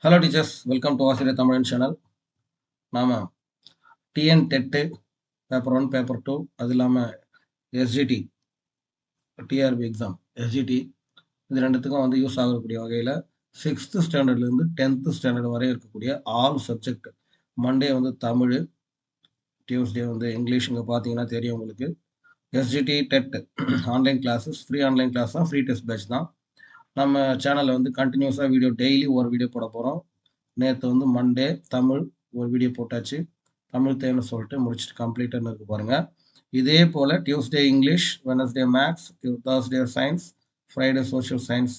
Hello teachers, welcome to ஆசிரியர் தமிழன் channel. நாம் டிஎன் டெட்டு பேப்பர் 1 பேப்பர் 2 அது இல்லாமல் எஸ்ஜிடி டிஆர்பி எக்ஸாம் எஸ்ஜிடி இது ரெண்டுத்துக்கும் வந்து யூஸ் ஆகக்கூடிய வகையில் 6th ஸ்டாண்டர்ட்லேருந்து 10th ஸ்டாண்டர்ட் வரை இருக்கக்கூடிய ஆல் சப்ஜெக்ட். மண்டே வந்து தமிழ், டியூஸ்டே வந்து இங்கிலீஷ். இங்கே பார்த்தீங்கன்னா தெரியும் உங்களுக்கு. SGT TET online classes, free online class தான், ஃப்ரீ டெஸ்ட் பேட்ச் தான். நம்ம சேனலில் வந்து கண்டினியூஸாக வீடியோ டெய்லி ஒரு வீடியோ போட போகிறோம். நேற்று வந்து மண்டே தமிழ் ஒரு வீடியோ போட்டாச்சு. தமிழ் தேர்னு சொல்லிட்டு முடிச்சுட்டு கம்ப்ளீட்டுன்னு இருக்கு பாருங்கள். இதே போல் Tuesday English, Wednesday maths, Thursday science, Friday social science,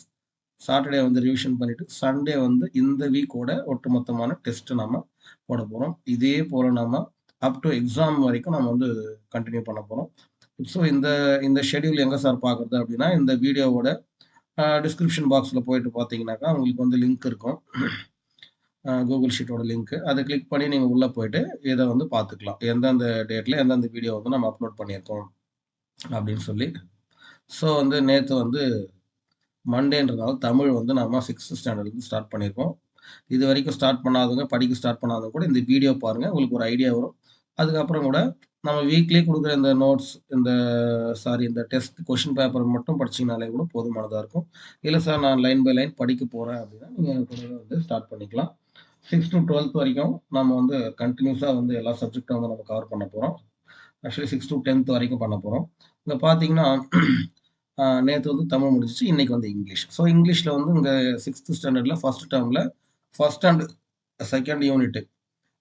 Saturday வந்து ரிவிஷன் பண்ணிவிட்டு சண்டே வந்து இந்த வீக்கோட ஒட்டுமொத்தமான டெஸ்ட்டு நம்ம போட போகிறோம். இதே போல் நம்ம அப் டு எக்ஸாம் வரைக்கும் நம்ம வந்து கண்டினியூ பண்ண போகிறோம். ஸோ இந்த ஷெடியூல் எங்கே சார் பார்க்குறது அப்படின்னா, இந்த வீடியோவோட டிஸ்கிரிப்ஷன் பாக்ஸில் போயிட்டு பார்த்தீங்கன்னாக்கா உங்களுக்கு வந்து லிங்க் இருக்கும், கூகுள் ஷீட்டோட லிங்க்கு. அதை கிளிக் பண்ணி நீங்கள் உள்ளே போயிட்டு இதை வந்து பார்த்துக்கலாம், எந்தெந்த டேட்டில் எந்தெந்த வீடியோ வந்து நம்ம அப்லோட் பண்ணியிருக்கோம் அப்படின்னு சொல்லி. ஸோ வந்து நேற்று வந்து மண்டேன்றதால தமிழ் வந்து நம்ம 6th ஸ்டாண்டர்ட்லேருந்து ஸ்டார்ட் பண்ணியிருக்கோம். இது வரைக்கும் ஸ்டார்ட் பண்ணாதவங்க, படிக்க ஸ்டார்ட் பண்ணாதவங்க கூட இந்த வீடியோ பாருங்கள், உங்களுக்கு ஒரு ஐடியா வரும். அதுக்கப்புறம் கூட நம்ம வீக்லி கொடுக்குற இந்த நோட்ஸ், இந்த டெஸ்ட் கொஷின் பேப்பர் மட்டும் படிச்சிங்கனாலே கூட போதுமானதாக இருக்கும். இல்லை சார் நான் லைன் பை லைன் படிக்க போகிறேன் அப்படின்னா நீங்கள் கூட வந்து ஸ்டார்ட் பண்ணிக்கலாம். 6th to 12th வரைக்கும் நம்ம வந்து கண்டினியூஸாக வந்து எல்லா சப்ஜெக்டும் வந்து நம்ம கவர் பண்ண போகிறோம். ஆக்சுவலி 6th to 10th வரைக்கும் பண்ண போகிறோம். இங்கே பார்த்தீங்கன்னா நேற்று வந்து தமிழ் முடிஞ்சிச்சு, இன்றைக்கி வந்து இங்கிலீஷ். ஸோ இங்கிலீஷில் வந்து இங்கே 6th ஸ்டாண்டர்டில் ஃபஸ்ட் டேர்மில் ஃபஸ்ட் அண்ட் செகண்ட் யூனிட்டு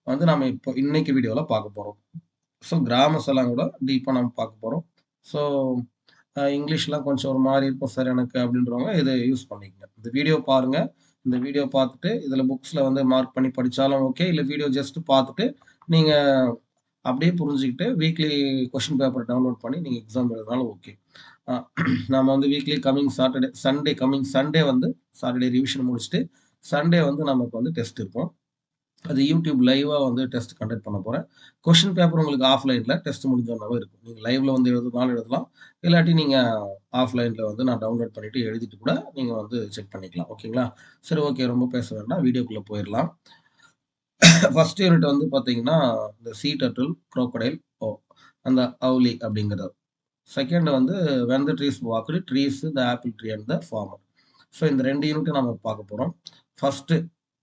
வந்து நம்ம இப்போ இன்னைக்கு வீடியோவில் பார்க்க போகிறோம். ஸோ கிராமர்ஸ் எல்லாம் கூட டீப்பாக நம்ம பார்க்க போகிறோம். ஸோ இங்கிலீஷ்லாம் கொஞ்சம் ஒரு மாதிரி இருக்கும் சார் எனக்கு அப்படின்றவங்க இதை யூஸ் பண்ணிக்கங்க. இந்த வீடியோ பாருங்கள். இந்த வீடியோ பார்த்துட்டு இதில் புக்ஸில் வந்து மார்க் பண்ணி படித்தாலும் ஓகே, இல்லை வீடியோ ஜஸ்ட் பார்த்துட்டு நீங்கள் அப்படியே புரிஞ்சுக்கிட்டு வீக்லி கொஷின் பேப்பர் டவுன்லோட் பண்ணி நீங்கள் எக்ஸாம் எழுதினாலும் ஓகே. நம்ம வந்து வீக்லி கம்மிங் சண்டே வந்து சாட்டர்டே ரிவிஷன் முடிச்சுட்டு சண்டே வந்து நமக்கு வந்து டெஸ்ட் இருக்கும். அது யூடியூப் லைவாக வந்து டெஸ்ட் கண்டக்ட் பண்ண போகிறேன். கொஷின் பேப்பர் உங்களுக்கு ஆஃப்லைனில் டெஸ்ட் முடிஞ்சோன்னாவே இருக்கும். நீங்கள் லைவில் வந்து எழுதுனாலும் எழுதலாம், இல்லாட்டி நீங்கள் ஆஃப்லைனில் வந்து நான் டவுன்லோட் பண்ணிவிட்டு எழுதிட்டு கூட நீங்கள் வந்து செக் பண்ணிக்கலாம். ஓகேங்களா? சரி, ஓகே, ரொம்ப பேச வேண்டாம், வீடியோக்குள்ளே போயிடலாம். ஃபர்ஸ்ட் யூனிட் வந்து பார்த்தீங்கன்னா இந்த சீ டர்ட்டில், க்ரோக்கடைல், அந்த அவுலி அப்படிங்கிறது. செகண்ட் வந்து when the trees walked, trees, the apple tree and the farmer. So இந்த 2 யூனிட்டும் நம்ம பார்க்க போகிறோம். ஃபர்ஸ்ட்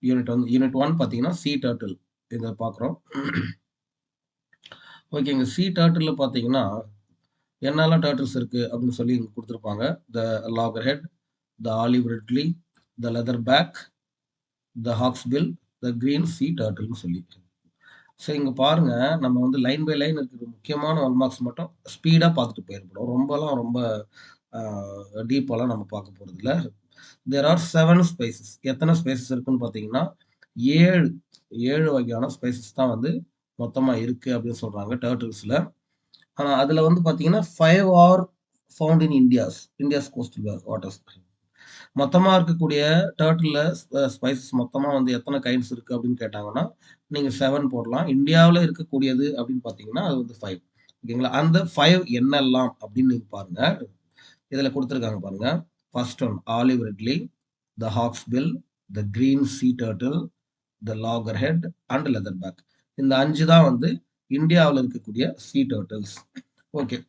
யூனிட் வந்து யூனிட் 1 பார்த்தீங்கன்னா சீ டர்ட்டில் இதை பார்க்குறோம். ஓகேங்க. சீ டர்ட்டில் பார்த்தீங்கன்னா என்னெல்லாம் டர்ட்டில்ஸ் இருக்குது அப்படின்னு சொல்லி இங்கே கொடுத்துருப்பாங்க. The loggerhead, the olive ridley, the leatherback, the hawksbill, the green sea டர்ட்டில்னு சொல்லி. ஸோ இங்கே பாருங்கள், நம்ம வந்து லைன் பை லைன் இருக்கிற முக்கியமான 1 மார்க்ஸ் மட்டும் ஸ்பீடாக பார்த்துட்டு போயிருப்போம். ரொம்ப டீப்பாலாம் நம்ம பார்க்க போகிறது இல்லை. There are 7 spices. எத்தனை ஸ்பைசஸ் இருக்குன்னு பார்த்தீங்கன்னா 7 வகையான ஸ்பைசஸ் தான் வந்து மொத்தமாக இருக்குது அப்படின்னு சொல்கிறாங்க டர்ட்டில்ஸில். ஆனால் அதில் வந்து பார்த்தீங்கன்னா 5 are found in India's coastal waters. மொத்தமாக இருக்கக்கூடிய டர்ட்டிலில் ஸ்பைசஸ் மொத்தமாக வந்து எத்தனை கைண்ட்ஸ் இருக்குது அப்படின்னு கேட்டாங்கன்னா நீங்கள் 7 போடலாம். இந்தியாவில் இருக்கக்கூடியது அப்படின்னு பார்த்தீங்கன்னா அது வந்து 5. ஓகேங்களா? அந்த 5 என்னெல்லாம் அப்படின்னு நீங்கள் பாருங்கள், இதில் கொடுத்துருக்காங்க பாருங்கள். First one olive ridley, the hawksbill, the green sea turtle, the loggerhead and leatherback. இந்த 5 தான் வந்து இந்தியாவில் இருக்கக்கூடிய சீ டர்ட்டில்ஸ். ஓகே,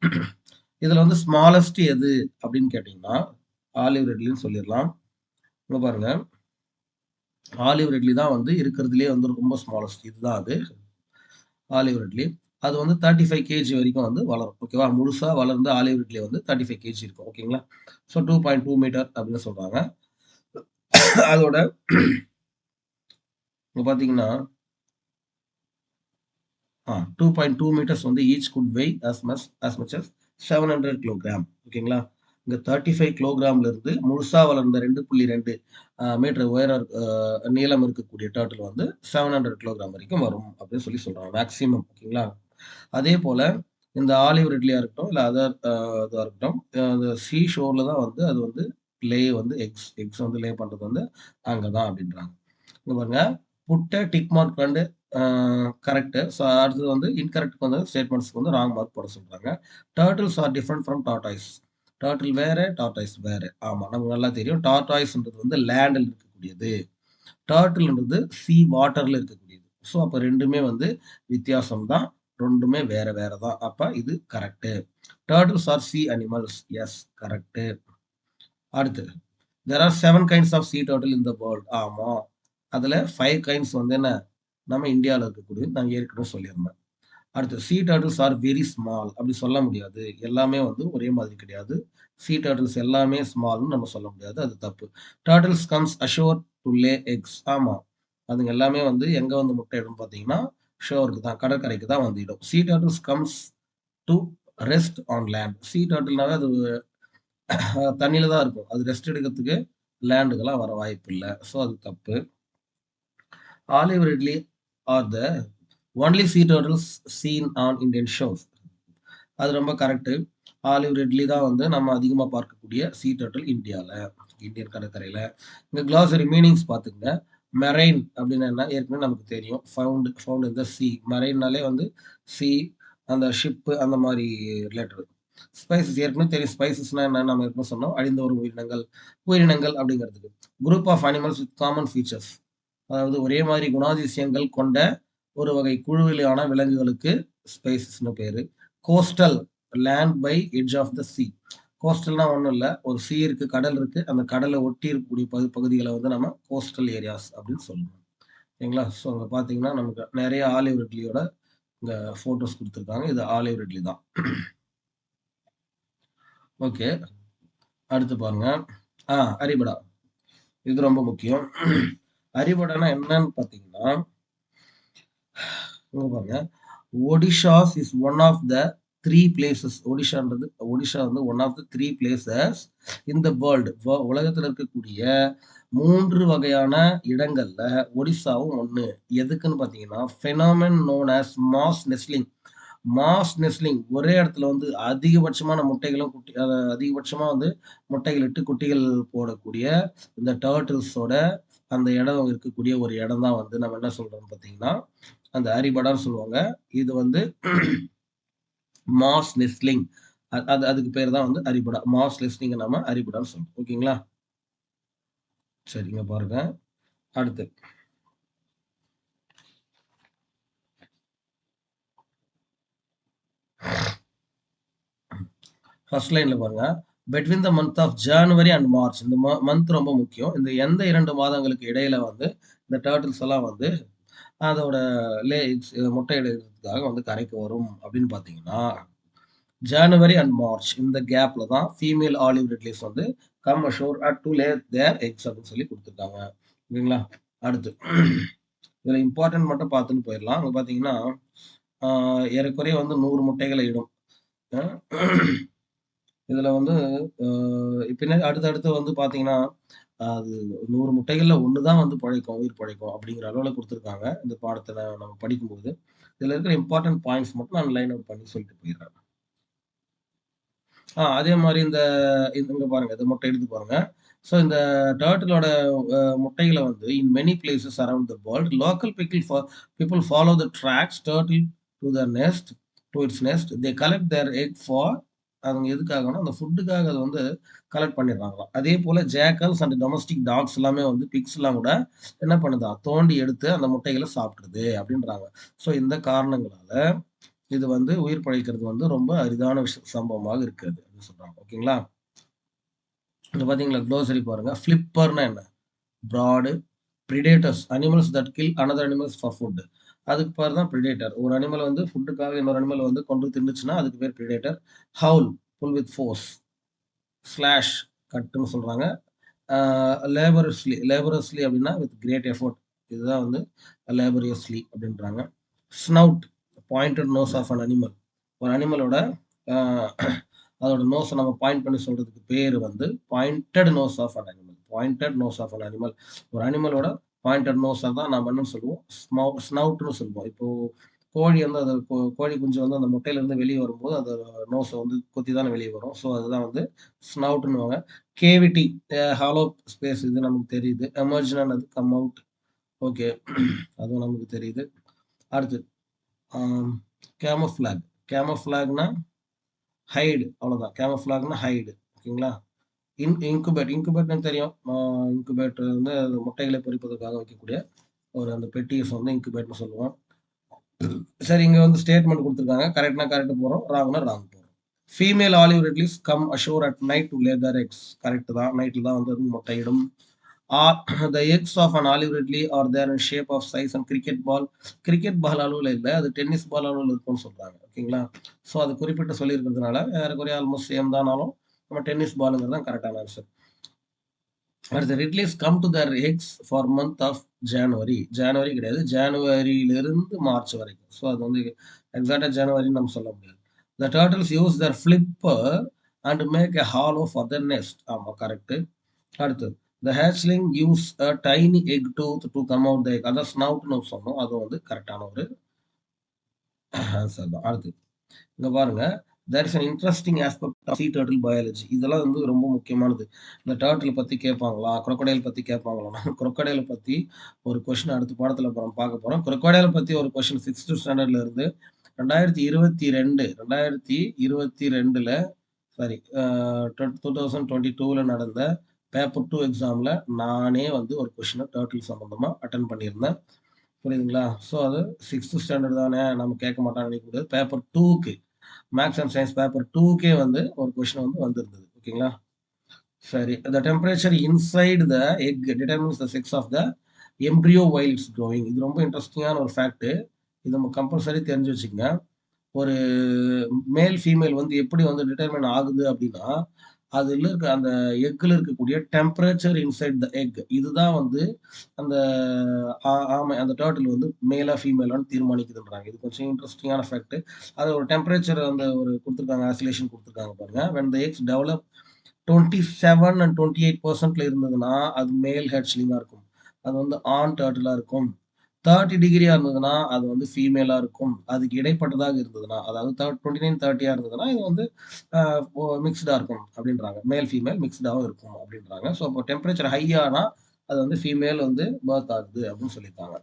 இதில் வந்து ஸ்மாலஸ்ட் எது அப்படின்னு கேட்டிங்கன்னா ஆலிவ் ரெட்லின்னு சொல்லிடலாம். இங்கே பாருங்க, ஆலிவ் ரெட்லி தான் வந்து இருக்கிறதுலே வந்து ரொம்ப ஸ்மாலஸ்ட். இதுதான் அது ஆலிவ் ரெட்லி. அது வந்து 35 kg வரைக்கும் வந்து வளரும். ஓகேவா? முழுசாக வளர்ந்து ஆலிவ் ரெட்லி வந்து 35 kg இருக்கும். ஓகேங்களா? ஸோ 2.2 மீட்டர் அப்படின்னு சொல்கிறாங்க. அதோட இப்போ பார்த்தீங்கன்னா 2.2 meters வந்து ஈச் குட் வெய் as much as 700 kilogram. ஓகேங்களா? இங்கே 35 kilogramலேருந்து முழுசாக வளர்ந்த 2.2 மீட்டர் நீளம் இருக்கக்கூடிய டர்ட்டில் வந்து 700 kilogram வரைக்கும் வரும் அப்படின்னு சொல்லி சொல்கிறாங்க மேக்ஸிமம். ஓகேங்களா? அதே போல் இந்த ஆலிவ் ரெட்லியாக இருக்கட்டும், இல்லை அதர் இதாக இருக்கட்டும், அந்த சீ ஷோரில் தான் வந்து அது வந்து எக்ஸ் வந்து லே பண்ணுறது வந்து அங்கே தான் அப்படின்றாங்க. இங்கே பாருங்க, புட்டை டிக் மார்க் வந்து கரெக்டு. ஸோ அடுத்தது வந்து இன்கரெக்ட் வந்து ஸ்டேட்மெண்ட்ஸ்க்கு வந்து ராங் மார்க் போட சொல்கிறாங்க. Turtles are different from tortoise. Turtle வேறு, டார்டாய்ஸ் வேறு. ஆமாம், நமக்கு நல்லா தெரியும். டார்டாய்ஸ்ன்றது வந்து லேண்டில் இருக்கக்கூடியது. டர்ட்டில்ன்றது சி வாட்டர்ல இருக்கக்கூடியது. ஸோ அப்ப 2மே வந்து வித்தியாசம் தான். 2மே வேற வேற தான். அப்ப இது correct. Turtles are sea animals. Yes correct. அடுத்து there are 7 kinds of sea turtle in the world. ஆமா. அதுல 5 கைண்ட்ஸ் வந்து என்ன நம்ம இந்தியால இருக்கக்கூடியது நான் ஏற்கனவே சொல்லியிருந்தேன். அடுத்து sea turtles are very small. அப்படி சொல்ல முடியாது. எல்லாமே வந்து ஒரே மாதிரி கிடையாது. சீ டர்ட்டில்ஸ் எல்லாமே ஸ்மால்ன்னு நம்ம சொல்ல முடியாது. அது தப்பு. Turtles comes ashore to Leh X. ஆமா. அதுங்க எல்லாமே வந்து எங்க வந்து முட்டையிடும் பார்த்தீங்கன்னா, ஷோருக்கு தான் கடற்கரைக்கு தான் வந்து இடும். Sea turtles comes to rest on land. Sea டர்ட்டில்னாவே அது தண்ணீல தான் இருக்கும். அது ரெஸ்ட் எடுக்கிறதுக்கு லேண்டுக்கெல்லாம் வர வாய்ப்பில்ல. ஸோ அது தப்பு. Olive ridley are the only sea turtles seen on Indian ஷோஸ். அது ரொம்ப கரெக்ட்டு. ஆலிவ் ரிட்லி தான் வந்து நம்ம அதிகமா பார்க்கக்கூடிய சீ டர்ட்டில் இந்தியால, இந்தியன் கடற்கரையில. இந்த குளோசரி மீனிங்ஸ் பார்த்துக்கங்க. மெரைன் அப்டின்னா என்ன? ஏற்கனவே நமக்கு தெரியும். ஃபவுண்ட் இன் த சீ. மெரைன்னாலே வந்து சீ, அந்த ஷிப்பு அந்த மாரி ரிலேட்டட். ஸ்பைசஸ் ஏற்கனவே தெரியும். ஸ்பைசஸ்னா என்னன்னு நம்ம ஏற்கனவே சொன்னோம். அழிந்து வரும் உயிரினங்கள், உயிரினங்கள் அப்படிங்கிறதுக்கு. Group of animals with common features. அதாவது ஒரே மாதிரி குணாதிசயங்கள் கொண்ட ஒரு வகை குழுவிலான விலங்குகளுக்கு ஸ்பைசஸ்னு பேரு. Coastal land by edge of the sea. கோஸ்டல்னா ஒண்ணும் இல்ல. ஒரு சீ இருக்கு, கடல் இருக்கு. அந்த கடலை ஒட்டி இருக்கக்கூடிய பகுதிகள வந்து நம்ம கோஸ்டல் ஏரியாஸ் அப்படின்னு சொல்லுவோம். சரிங்களா? ஸோ அங்க பார்த்தீங்கன்னா, நமக்கு நெறைய ஆலிவ் ரிட்லியோட இங்க ஃபோட்டோஸ் குடுத்துருக்காங்க. இது ஆலிவ் ரிட்லி தான். ஓகே. அடுத்து பாருங்க. அரிபடா. இது ரொம்ப முக்கியம். அரிபடான்னா என்னன்னு பார்த்தீங்கன்னா, இங்க பாருங்க. Odisha's is one of the 3 places. Odisha வந்து one of the 3 places in the world. உலகத்துல இருக்கக்கூடிய 3 வகையான இடங்கள்ல ஒடிசாவும் ஒண்ணு. எதுக்குன்னு பார்த்தீங்கன்னா, phenomenon known as mass nesting. Mass nesting ஒரே இடத்துல வந்து அதிகபட்சமான முட்டைகளும் அதிகபட்சமா வந்து முட்டைகள் இட்டு குட்டிகள் போடக்கூடிய இந்த டர்ட்டில்ஸோட அந்த இடம் இருக்கக்கூடிய ஒரு இடம் தான் வந்து நம்ம என்ன சொல்றோம் பார்த்தீங்கன்னா, அந்த அரிபடான்னு சொல்லுவாங்க. இது வந்து மாஸ் நெஸ்ட்லிங். அதுக்கு பேர் தான் வந்து அரிபடா. மாஸ் நெஸ்ட்லிங்க நாம அரிபடான்னு சொல்றோம். ஓகேங்களா? சரிங்க பாருங்க. அடுத்து ஃபர்ஸ்ட் லைன்ல பாருங்க. Between the month of January and March. இந்த மந்த் ரொம்ப முக்கியம். இந்த எந்த 2 மாதங்களுக்கு இடையில வந்து இந்த டர்ட்டில்ஸ் எல்லாம் வந்து அதோட எக்ஸ் முட்டையிடுறதுக்காக வந்து கரைக்கு வரும் அப்படின்னு பார்த்தீங்கன்னா, ஜனவரி அண்ட் மார்ச் இந்த கேப்ல தான் ஃபீமேல் ஆலிவ் ரிட்லீஸ் வந்து come ashore at to lay their eggs அப்படின்னு சொல்லி குடுத்துருக்காங்க. ஓகேங்களா? அடுத்து இதுல இம்பார்ட்டன்ட் மட்டும் பார்த்துன்னு போயிரலாம். அங்க பார்த்தீங்கன்னா, ஆ ஏறக்குறைய வந்து 100 முட்டைகள இடும். அ இதுல வந்து பின்னாடி அடுத்து வந்து பார்த்தீங்கன்னா, அது 100 முட்டைகள்ல 1 தான் வந்து பொழைக்கும், உயிர் பொழைக்கும் அப்படிங்கிற அளவுல குடுத்துருக்காங்க. இந்த பாடத்துல நம்ம படிக்கும்போது. இதுல இருக்கிற இம்பார்ட்டன்ட் பாயிண்ட்ஸ் மட்டும் நான் லைன் அவுட் பண்ணி சொல்லிட்டு போயிடுறேன். அதே மாரி இங்க பாருங்க. இந்த முட்டை எடுத்து பாருங்க. ஸோ இந்த டர்ட்டிலோட முட்டைகள வந்து in many places around the world local people follow the tracks turtle to the nest to its nest. They collect their egg for அவங்க எதுக்காகன்னா, அந்த ஃபுட்டுக்காக அத வந்து கலெக்ட் பண்ணிடுறாங்களாம். அதே போல ஜாக்கல்ஸ் அண்ட் டொமஸ்டிக் டாக்ஸ் எல்லாமே வந்து பிக்ஸ்லாம் கூட என்ன பண்ணுதாம், தோண்டி எடுத்து அந்த முட்டைகள சாப்பிட்டுருது அப்படின்றாங்க. ஸோ இந்த காரணங்களால இது வந்து உயிர் பிழைக்கிறது வந்து ரொம்ப அரிதான சம்பவமாக இருக்கிறது அப்படின்னு சொல்றாங்க. ஓகேங்களா? இங்க பார்த்தீங்களா குளோசரி பாருங்க. ஃபிளிப்பர்னா என்ன? Broad, predators animals that kill another animals for food. அதுக்கு பேர் தான் பிரிடேட்டர். ஒரு அனிமல் வந்து ஃபுட்டுக்காக இன்னொரு அனிமல் வந்து கொன்று தின்னுச்சுன்னா அதுக்கு பேர் predator. Haul pull with force. Slash கட்ன்னு சொல்றாங்க. ஆ லேபரஸ்லி அப்படின்னா வித் கிரேட் எஃபோர்ட். இதுதான் வந்து லேபரியஸ்லி அப்படின்றாங்க. Snout pointed nose of an animal. ஒரு அனிமலோட ஆ அதோட நோஸ நம்ம பாயிண்ட் பண்ணி சொல்றதுக்கு பேரு வந்து pointed nose of an animal. Pointed nose of an animal. ஒரு அனிமலோட பாயிண்டட் நோஸ தான் நாம என்னன்னு சொல்லுவோம்? ஸ்னவுட்ன்னு சொல்லுவோம். இப்போ கோழி வந்து அது கோழி குஞ்சு வந்து அந்த முட்டையிலிருந்து வெளிய வரும்போது, அந்த நோஸ வந்து கொத்தி தானே வெளிய வரும். ஸோ அதுதான் வந்து ஸ்னவுட்ன்னுவாங்க. கேவிட்டி ஹாலோ ஸ்பேஸ் இது நமக்கு தெரியுது. எமர்ஜ்னானது கம் அவுட். ஓகே. அதுவும் நமக்கு தெரியுது. அடுத்து ஆம் கேமோஃப்ளாக். கேமோஃப்ளாக்னா ஹைடு அவ்வளோதான். கேமோஃப்ளாக்னா ஹைடு. ஓகேங்களா? இன்குபேட்னு தெரியும். இன்குபேட்டர் வந்து அது முட்டைகளை பொரிப்பதற்காக வைக்கக்கூடிய ஒரு அந்த பெட்டியை வந்து இன்குபேட்னு சொல்லுவோம். சரி, இங்க வந்து ஸ்டேட்மெண்ட் குடுத்துருக்காங்க. கரெக்ட்னா கரெக்ட் போறோம். ராங்னா ராங் போறோம். Female olive ridleys come ashore at night to lay their eggs. Correct தான். நைட்ல தான் வந்து அது முட்டையிடும். Are the eggs of an olive ridley are there in shape of size and cricket ball. Cricket ball அளவுல இல்ல. அது டென்னிஸ் பால் அளவுல இருக்கும்னு சொல்றாங்க. ஓகேங்களா? ஸோ அது குறிப்பிட்டு சொல்லியிருக்கிறதுனால ஏறக்குறைய ஆல்மோஸ்ட் சேம் தானாலும் நம்ம டென்னிஸ் பால்ங்கிறது தான் கரெக்டான ஆன்சர். அடுத்து ridleys come to their eggs for month of January. ஜனவரி கிடையாது. ஜனவரியிலிருந்து மார்ச் வரைக்கும். ஸோ அது வந்து எக்ஸாக்டா ஜனவரின்னு நம்ம சொல்ல முடியாது. The turtles use their flipper and make a hollow for the nest. ஆமா, கரெக்ட். அடுத்து the hatchling use a tiny egg tooth to come out the egg. அதான் ஸ்னவுட்னு சொன்னோம். அது வந்து கரெக்டான ஒரு ஆன்சர் தான். அடுத்து இங்க பாருங்க, there is an interesting aspect of sea turtle biology. இதெல்லாம் வந்து ரொம்ப முக்கியமானது. இந்த டர்ட்டில் பத்தி கேட்பாங்களா, crocodile பத்தி கேட்பாங்களா? crocodile பத்தி ஒரு கொஸ்டின் அடுத்த பாடத்துல நம்ம பார்க்க போறோம். crocodile பத்தி ஒரு கொஸ்டின் 6th ஸ்டாண்டர்ட்ல இருந்து 2022ல சாரி 2022ல நடந்த பேப்பர் 2 எக்ஸாம்ல நானே வந்து ஒரு கொஸ்டினை டர்ட்டில் சம்பந்தமா அட்டன் பண்ணியிருந்தேன். புரியுதுங்களா? ஸோ அது 6th ஸ்டாண்டர்ட் தானே, நம்ம கேட்க மாட்டான்னு நினைக்க முடியாது. பேப்பர் 2க்கு மேத்ஸ் அண்ட் சயின்ஸ் பேப்பர் 2க்கே வந்து ஒரு கொஸ்டின் வந்து வந்திருந்தது. ஓகேங்களா? சரி. The temperature inside the egg determines the sex of the embryo while it's growing. இது ரொம்ப இன்ட்ரெஸ்டிங்கான ஒரு ஃபேக்ட். இது நம்ம கம்பல்சரி தெரிஞ்சு வச்சுக்கங்க. ஒரு மேல், ஃபீமேல் வந்து எப்படி வந்து டிட்டர்மைன் ஆகுது அப்படின்னா, அதுல இருக்க அந்த எக்ல இருக்கக்கூடிய டெம்பரேச்சர் இன்சைட் த எக் இதுதான் வந்து அந்த ஆமை அந்த டர்ட்டில் வந்து மேலா, ஃபீமேலான்னு தீர்மானிக்குதுன்றாங்க. இது கொஞ்சம் இன்ட்ரெஸ்டிங்கான ஃபேக்ட். அது ஒரு டெம்பரேச்சர் அந்த ஒரு குடுத்துருக்காங்க, ஆசிலேஷன் குடுத்துருக்காங்க பாருங்க. When the X develop 27 and 28% இருந்ததுன்னா, அது மேல் ஹேட்ச்லிங்கா இருக்கும். அது வந்து ஆண் டர்ட்டிலா இருக்கும். 30 டிகிரியா இருந்ததுன்னா, அது வந்து ஃபீமேலா இருக்கும். அதுக்கு இடைப்பட்டதாக இருந்ததுன்னா, அதாவது 29, 30 இருந்ததுன்னா, இது வந்து அ மிக்ஸ்டா இருக்கும் அப்படின்றாங்க. மேல், ஃபீமேல் மிக்ஸ்டாவும் இருக்கும் அப்படின்றாங்க. ஸோ அப்போ டெம்பரேச்சர் ஹை ஆனா, அது வந்து ஃபீமேல் வந்து பர்த் ஆகுது அப்படின்னு சொல்லியிருக்காங்க.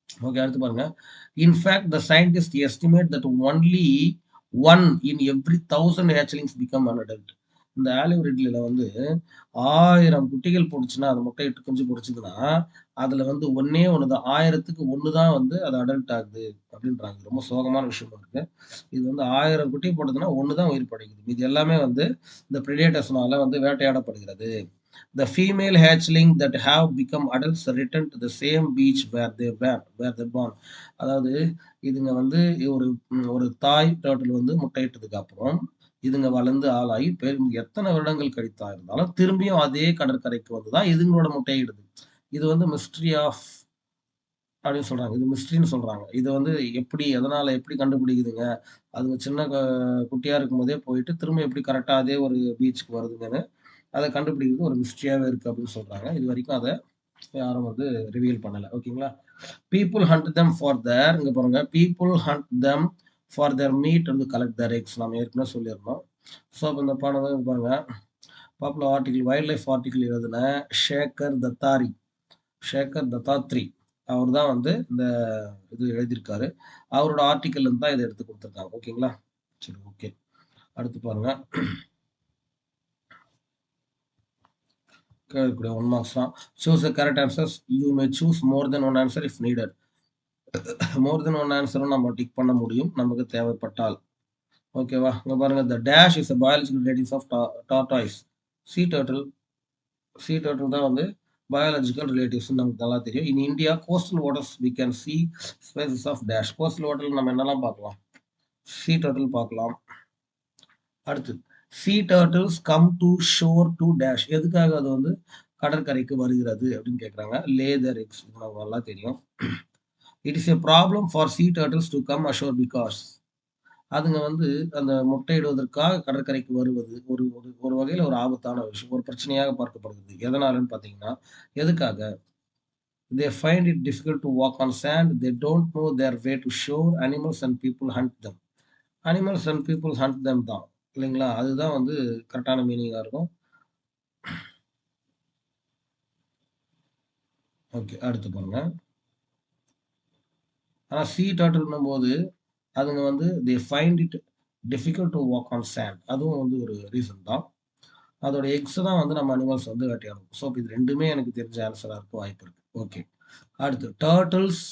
ஓகே, அடுத்து பாருங்க. In fact the scientist estimate that only 1 in every 1000 hatchlings become an adult. இந்த ஆலிவ் ரிட்லில வந்து 1000 குட்டிகள் போட்டுச்சுன்னா, அது முட்டையிட்டு குஞ்சு பொரிச்சதுன்னா, அதுல வந்து ஒண்ணே ஒண்ணு தான் 1000க்கு 1 தான் வந்து அது அடல்ட் ஆகுது அப்படின்றாங்க. ரொம்ப சோகமான விஷயமா இருக்கு. இது வந்து 1000 குட்டி போட்டதுன்னா 1 தான் உயிர் படைக்குது. மீதி எல்லாமே வந்து இந்த பிரெடேட்டர்ஸ்னால வந்து வேட்டையாடப்படுகிறது. The female hatchling that have become adults return to the same beach where they born. அதாவது இதுங்க வந்து ஒரு ஒரு தாய் டர்ட்டில் வந்து முட்டையிட்டதுக்கு அப்புறம் இதுங்க வளர்ந்து ஆளாகி எத்தனை வருடங்கள் கழித்தா இருந்தாலும் திரும்பியும் அதே கடற்கரைக்கு வந்து தான் இதுங்களோட முட்டையிடுது. இது வந்து மிஸ்ட்ரி ஆஃப் அப்படின்னு சொல்றாங்க. இது மிஸ்ட்ரின்னு சொல்றாங்க. இது வந்து எப்படி, எதனால, எப்படி கண்டுபிடிக்குதுங்க? அதுங்க சின்ன குட்டியா இருக்கும்போதே போயிட்டு திரும்ப எப்படி கரெக்ட்டா அதே ஒரு பீச்சுக்கு வருதுங்கன்னு அத கண்டுபிடிக்கிறது ஒரு மிஸ்ட்ரியாவே இருக்கு அப்படின்னு சொல்றாங்க. இதுவரைக்கும் அத யாரும் வந்து ரிவீல் பண்ணல. ஓகேங்களா? People hunt them for their இங்க பாருங்க. People hunt them for their meat and collect their eggs. நம்ம ஏற்கனவே சொல்லியிருந்தோம். ஸோ அப்ப இந்த பாடம் பாருங்க. Popular article wildlife article எழுதின ஷேகர் தத்தாரி, ஷேகர் தத்தாத்ரி அவர் தான் வந்து இந்த இது எழுதியிருக்காரு. அவரோட ஆர்டிகிள்ல இருந்து தான் இத எடுத்து குடுத்துருக்காங்க. ஓகேங்களா? சரி, ஓகே. அடுத்து பாருங்க. கேட்கக்கூடிய 1 மார்க்ஸ் தான். Choose the correct answers. You may choose more then 1 answer if needed. More then 1 ஆன்சரும் நம்ம டிக் பண்ண முடியும், நமக்கு தேவைப்பட்டால். ஓகேவா? இங்க பாருங்க. The dash is a biological relatives of tortoise. Sea turtle sea turtle தான் வந்து பயாலஜிக்கல் ரிலேட்டிவ்ஸ்ன்னு நமக்கு நல்லா தெரியும். In India coastal waters we can see species of dash. Coastal வாட்டர்ல நம்ம என்னலாம் பார்க்கலாம்? சீ டர்ட்டில் பார்க்கலாம். அடுத்து sea turtles come to shore to dash. எதுக்காக அது வந்து கடற்கரைக்கு வருகிறது அப்படின்னு கேட்குறாங்க. Lay their eggs. இது நமக்கு நல்லா தெரியும். It is a problem for sea turtles to come ashore because அதுங்க வந்து அந்த முட்டையிடுவதற்காக கடற்கரைக்கு வருவது ஒரு ஒரு ஒரு வகையில ஒரு ஆபத்தான விஷயம். ஒரு பிரச்சனையாக பார்க்கப்படுகிறது. எதனாலன்னு பார்த்தீங்கன்னா, எதுக்காக? They find it difficult to walk on sand. They don't know their way to shore. Animals and people hunt them. Animals and people hunt them தான். இல்லைங்களா? அதுதான் வந்து கரெக்டான மீனிங்கா இருக்கும். ஓகே, அடுத்து பாருங்க. ஆனா சீ டர்ட்டில்ன்னும் போது அதுங்க வந்து they find it difficult to walk on sand. அதுவும் வந்து ஒரு ரீசன் தான். அதோட எக்ஸ் தான் வந்து நம்ம அனிமல்ஸ் வந்து வேட்டையாடும். ஸோ இது ரெண்டுமே எனக்கு தெரிஞ்ச ஆன்சராக இருக்க வாய்ப்பு இருக்கு. ஓகே, அடுத்து டர்ட்டில்ஸ்